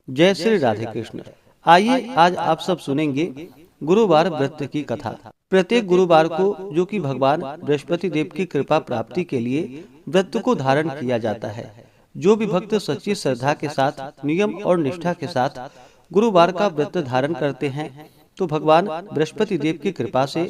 जय श्री राधे कृष्ण। आइए आज आप सब सुनेंगे गुरुवार व्रत की कथा। प्रत्येक गुरुवार को जो कि भगवान बृहस्पति देव की कृपा प्राप्ति के लिए व्रत को धारण किया जाता है। जो भी भक्त सच्ची श्रद्धा के साथ नियम और निष्ठा के साथ गुरुवार का व्रत धारण करते हैं तो भगवान बृहस्पति देव की कृपा से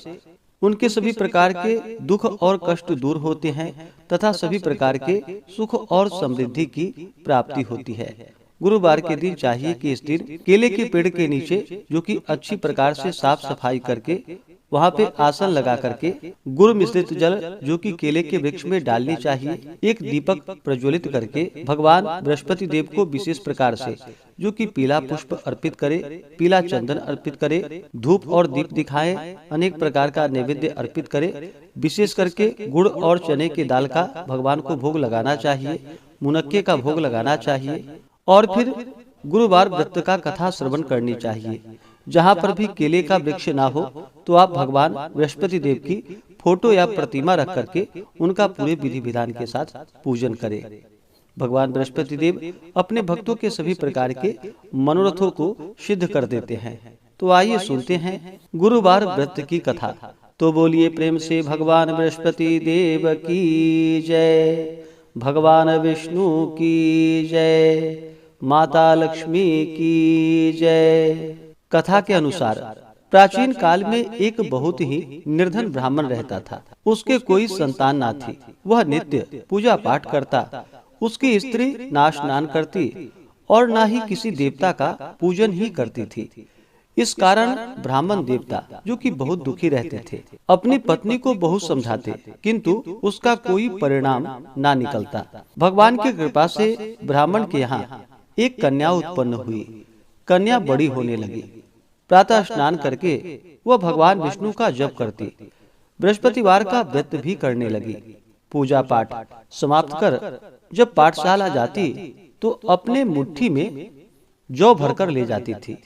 उनके सभी प्रकार के दुख और कष्ट दूर होते हैं तथा सभी प्रकार के सुख और समृद्धि की प्राप्ति होती है। गुरुवार के दिन चाहिए कि इस दिन केले के पेड़ के नीचे जो कि अच्छी प्रकार से साफ सफाई करके वहाँ पे आसन लगा करके गुड़ मिश्रित जल जो कि केले के वृक्ष में डालनी चाहिए। एक दीपक प्रज्वलित करके भगवान बृहस्पति देव को विशेष प्रकार से जो कि पीला पुष्प अर्पित करे, पीला चंदन अर्पित करे, धूप और दीप दिखाए, अनेक प्रकार का नैवेद्य अर्पित करे। विशेष करके गुड़ और चने की दाल का भगवान को भोग लगाना चाहिए, मुनक्के का भोग लगाना चाहिए और फिर गुरुवार व्रत का कथा श्रवण करनी चाहिए। जहाँ पर भी केले का वृक्ष ना हो तो आप भगवान बृहस्पति देव की फोटो या प्रतिमा रख करके उनका पूरे विधि विधान के साथ पूजन करें। भगवान बृहस्पति देव अपने भक्तों के सभी प्रकार के मनोरथों को सिद्ध कर देते हैं। तो आइए सुनते हैं गुरुवार व्रत की कथा। तो बोलिए प्रेम से भगवान बृहस्पति देव की जय, भगवान विष्णु की जय, माता लक्ष्मी की जय। कथा के अनुसार प्राचीन काल में एक बहुत ही निर्धन ब्राह्मण रहता था। उसके कोई संतान ना थी। वह नित्य पूजा पाठ करता। उसकी स्त्री ना स्नान करती और ना ही किसी देवता का पूजन ही करती थी। इस कारण ब्राह्मण देवता जो कि बहुत दुखी रहते थे, अपनी पत्नी को बहुत समझाते किंतु उसका कोई परिणाम ना निकलता। भगवान की कृपा से ब्राह्मण के यहाँ एक कन्या उत्पन्न हुई। कन्या बड़ी होने लगी। प्रातः स्नान करके वह भगवान विष्णु का जप करती, बृहस्पतिवार का व्रत भी करने लगी। पूजा पाठ समाप्त कर जब पाठशाला जाती तो अपने मुट्ठी में जौ भरकर ले जाती थी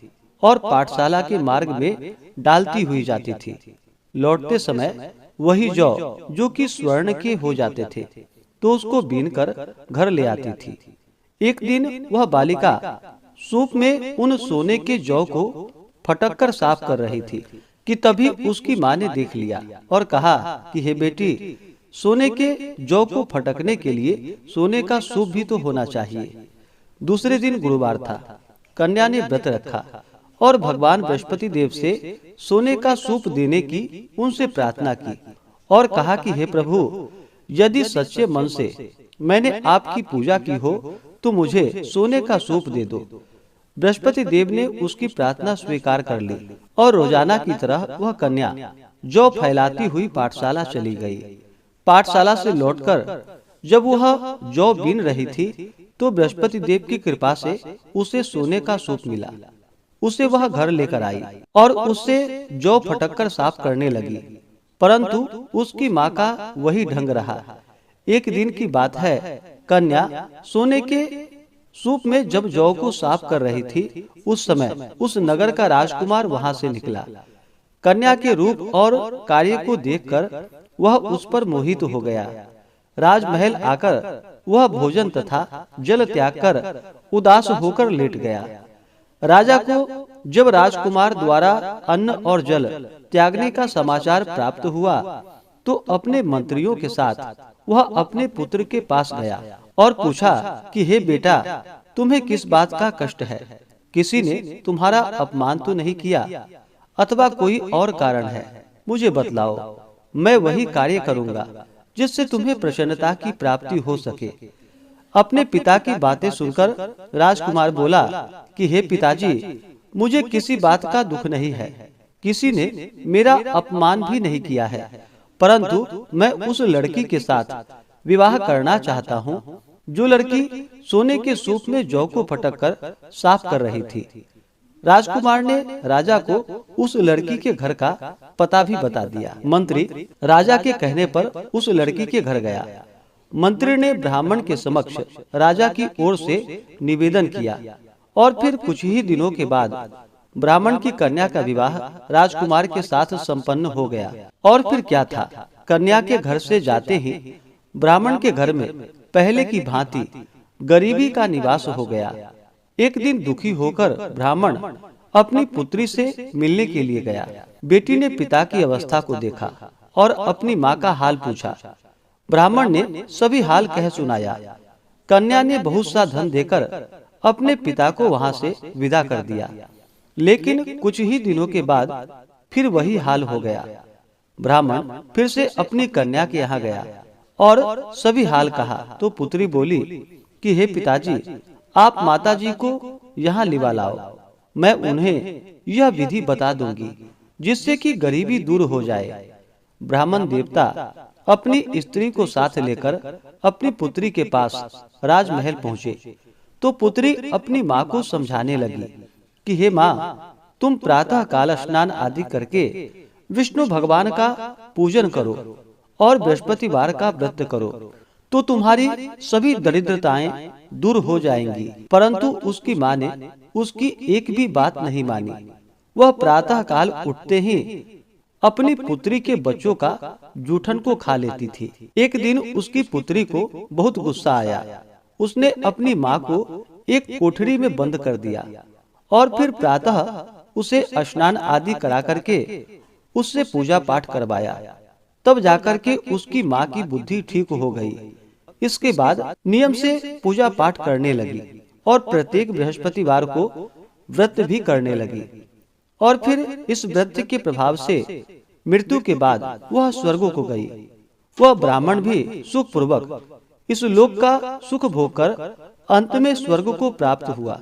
और पाठशाला के मार्ग में डालती हुई जाती थी। लौटते समय वही जौ जो कि स्वर्ण के हो जाते थे तो उसको बीन कर घर ले आती थी। एक दिन वह बालिका सूप में उन सोने के जौ को फटक कर साफ कर रही थी कि तभी उसकी माँ ने देख लिया और कहा कि हे बेटी, सोने के जौ को फटकने के लिए सोने का सूप भी तो होना चाहिए। दूसरे दिन गुरुवार था। कन्या ने व्रत रखा और भगवान बृहस्पति देव से सोने का सूप देने की उनसे प्रार्थना की और कहा कि हे प्रभु, यदि सच्चे मन से मैंने आपकी पूजा की हो तो मुझे सोने का सूप दे दो। बृहस्पति देव ने उसकी प्रार्थना स्वीकार कर ली और रोजाना की तरह वह कन्या जौ फैलाती हुई पाठशाला चली गई। पाठशाला से लौटकर जब वह जौ बीन रही थी तो बृहस्पति देव की कृपा से उसे सोने का सूप मिला। उसे वह घर लेकर आई और उससे जौ फटककर साफ करने लगी, परंतु उसकी माँ का वही ढंग रहा। एक दिन की बात है, कन्या सोने के सूप में जब जौ को साफ कर रही थी उस समय उस नगर का राजकुमार वहां से निकला। कन्या के रूप और कार्य को देखकर वह उस पर मोहित हो गया। राजमहल आकर वह भोजन तथा जल त्याग कर उदास होकर लेट गया। राजा को जब राजकुमार द्वारा अन्न और जल त्यागने का समाचार प्राप्त हुआ तो अपने मंत्रियों के साथ वह अपने पुत्र के पास गया और पूछा कि हे बेटा, तुम्हें किस बात का कष्ट है? किसी ने तुम्हारा अपमान तो नहीं किया अथवा कोई और कारण है? मुझे बतलाओ, मैं वही कार्य करूंगा जिससे तुम्हें प्रसन्नता की प्राप्ति हो सके। अपने पिता की बातें सुनकर राजकुमार बोला कि हे पिताजी, मुझे किसी बात का दुख नहीं है। किसी ने मेरा अपमान भी नहीं किया है, परंतु मैं उस लड़की के साथ विवाह करना चाहता हूँ जो लड़की सोने के सूप में जौ को फटक कर साफ कर रही थी। राजकुमार ने राजा को उस लड़की के घर का पता भी बता दिया। मंत्री राजा के कहने पर उस लड़की के घर गया। मंत्री ने ब्राह्मण के समक्ष राजा की ओर से निवेदन किया और फिर कुछ ही दिनों के बाद ब्राह्मण की कन्या का विवाह राजकुमार के साथ संपन्न हो गया। और फिर क्या था, कन्या के घर से जाते ही ब्राह्मण के घर में पहले की भांति गरीबी का निवास हो गया। एक दिन दुखी होकर ब्राह्मण अपनी पुत्री से मिलने के लिए गया। बेटी ने पिता की अवस्था को देखा और अपनी माँ का हाल पूछा। ब्राह्मण ने सभी हाल कह सुनाया। कन्या ने बहुत सा धन देकर अपने पिता को वहां से विदा कर दिया, लेकिन कुछ ही दिनों के बाद फिर वही हाल हो गया। ब्राह्मण फिर से अपनी कन्या के यहाँ गया और सभी हाल कहा तो पुत्री बोली कि हे पिताजी, आप माताजी को यहाँ लिवा लाओ, मैं उन्हें यह विधि बता दूंगी जिससे कि गरीबी दूर हो जाए। ब्राह्मण देवता अपनी स्त्री को साथ लेकर अपनी पुत्री के पास राजमहल पहुँचे तो पुत्री अपनी माँ को समझाने लगी कि हे माँ, तुम प्रातः काल स्नान आदि करके विष्णु भगवान का पूजन करो और बृहस्पतिवार का व्रत करो तो तुम्हारी सभी दरिद्रताएं दूर हो जाएंगी। परंतु उसकी माँ ने उसकी एक भी बात नहीं मानी। वह प्रातः काल उठते ही अपनी पुत्री के बच्चों का जूठन को खा लेती थी। एक दिन उसकी पुत्री को बहुत गुस्सा आया। उसने अपनी माँ को एक कोठरी में बंद कर दिया और फिर प्रातः उसे स्नान आदि करा करके उससे पूजा पाठ करवाया। तब जाकर के उसकी माँ की बुद्धि ठीक हो गई। इसके बाद नियम से पूजा पाठ करने लगी और प्रत्येक बृहस्पतिवार को व्रत भी करने लगी। और फिर इस व्रत के प्रभाव से मृत्यु के बाद वह स्वर्ग को गई। वह ब्राह्मण भी सुख पूर्वक इस लोक का सुख भोग कर अंत में स्वर्ग को प्राप्त हुआ।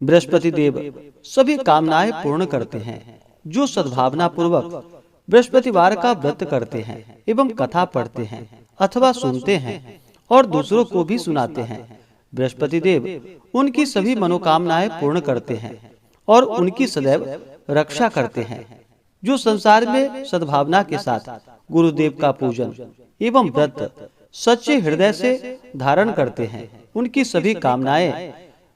बृहस्पति देव सभी कामनाएं पूर्ण करते हैं। जो सद्भावना पूर्वक बृहस्पतिवार का व्रत करते हैं एवं कथा पढ़ते हैं अथवा सुनते हैं और दूसरों को भी सुनाते हैं, बृहस्पति देव उनकी सभी मनोकामनाएं पूर्ण करते हैं और उनकी सदैव रक्षा करते हैं। जो संसार में सद्भावना के साथ गुरुदेव का पूजन एवं व्रत सच्चे हृदय से धारण करते हैं, उनकी सभी कामनाएं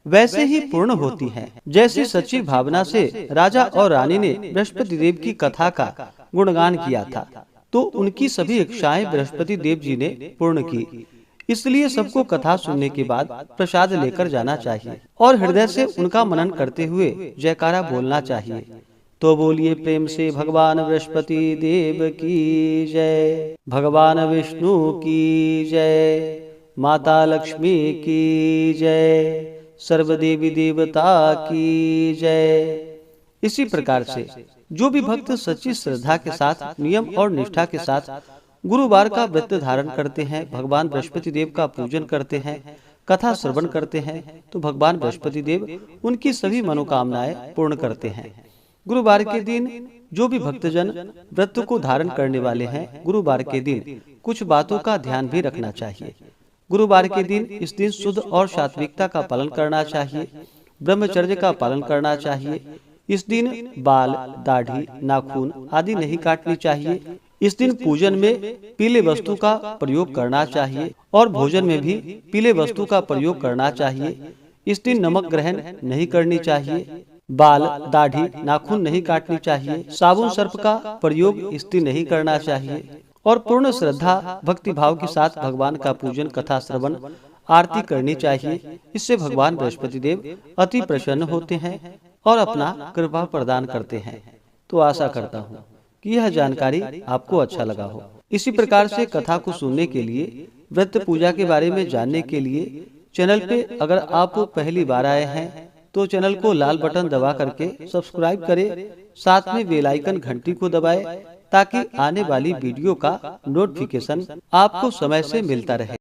वैसे ही पूर्ण होती हैं जैसी सच्ची भावना से राजा और रानी ने बृहस्पति देव की कथा का गुणगान किया था, तो उनकी सभी इच्छाएं बृहस्पति देव जी ने पूर्ण की। इसलिए सबको कथा सुनने के बाद प्रसाद लेकर जाना चाहिए और हृदय से उनका मनन करते हुए जयकारा बोलना चाहिए। तो बोलिए प्रेम से भगवान बृहस्पति देव की जय, भगवान विष्णु की जय, माता लक्ष्मी की जय, सर्वदेवी देवता की जय। इसी प्रकार से जो भी भक्त सच्ची श्रद्धा के साथ नियम और निष्ठा के साथ गुरुवार का व्रत धारण करते हैं, भगवान बृहस्पति देव का पूजन करते हैं, कथा श्रवण करते हैं, तो भगवान बृहस्पति देव उनकी सभी मनोकामनाएं पूर्ण करते हैं। गुरुवार के दिन जो भी भक्तजन व्रत को धारण करने वाले हैं, गुरुवार के दिन कुछ बातों का ध्यान भी रखना चाहिए। गुरुवार के दिन इस दिन शुद्ध और सात्विकता का पालन करना चाहिए, ब्रह्मचर्य का पालन करना चाहिए। इस दिन बाल, दाढ़ी, नाखून आदि नहीं काटनी चाहिए। इस दिन पूजन में पीले वस्तु का प्रयोग करना चाहिए और भोजन में भी पीले वस्तु का प्रयोग करना चाहिए। इस दिन नमक ग्रहण नहीं करनी चाहिए, बाल, दाढ़ी, नाखून नहीं काटनी चाहिए, साबुन सर्प का प्रयोग इस दिन नहीं करना चाहिए और पूर्ण श्रद्धा भक्ति भाव के साथ भगवान का पूजन, कथा श्रवण, आरती करनी चाहिए। इससे भगवान बृहस्पति देव अति प्रसन्न होते हैं और अपना कृपा प्रदान करते हैं। तो आशा करता हूँ कि यह जानकारी आपको अच्छा लगा हो। इसी प्रकार से कथा को सुनने के लिए, व्रत पूजा के बारे में जानने के लिए चैनल पे अगर आप पहली बार आए हैं तो चैनल को लाल बटन दबा करके सब्सक्राइब करें, साथ में बेल आइकन घंटी को दबाएं ताकि आने वाली वीडियो का नोटिफिकेशन आपको समय से मिलता रहे।